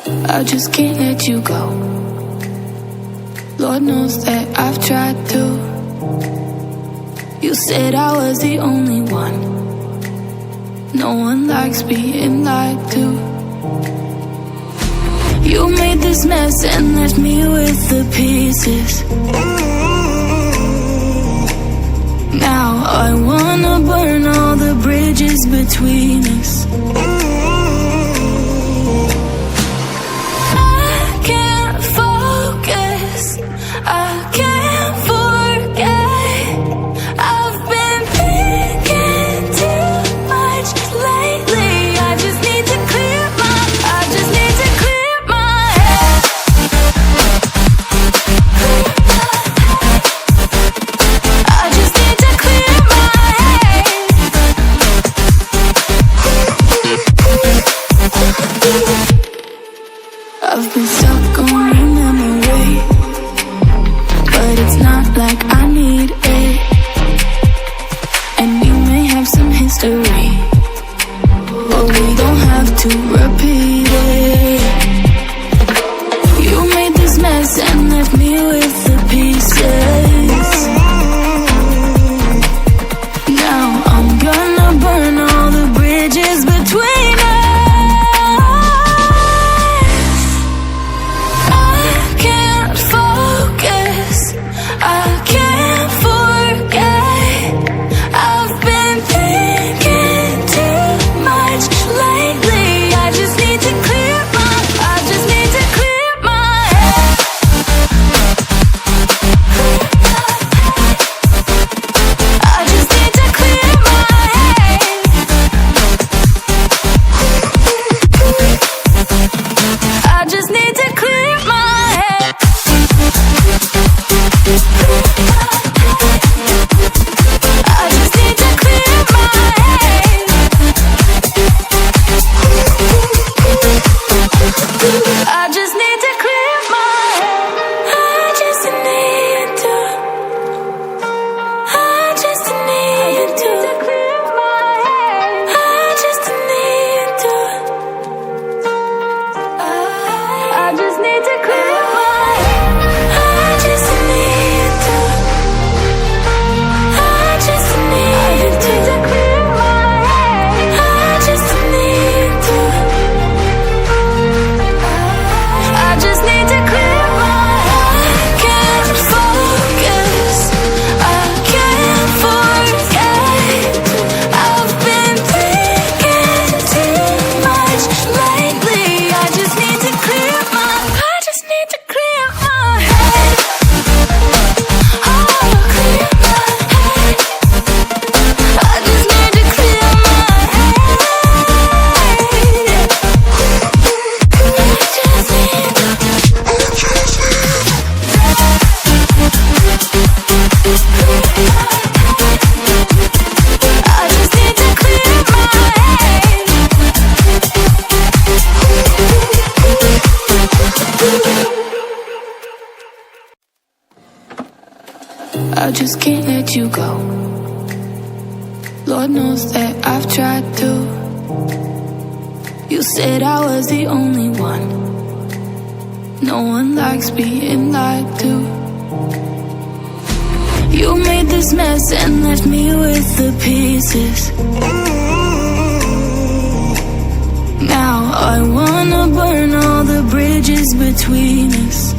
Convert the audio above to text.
I just can't let you go. Lord knows that I've tried to. You said I was the only one. No one likes being lied to. You made this mess and left me with the pieces. Now I wanna burn all the bridges between us. I've been stuck on your memory, but it's not like I need it. And we may have some history, but we don't have to repeat it. You made this mess and left me with the pieces. Now I'm gonna burn all the bridges between us. I just can't let you go. Lord knows that I've tried to. You said I was the only one. No one likes being lied to. You made this mess and left me with the pieces. Now I wanna burn all the bridges between us.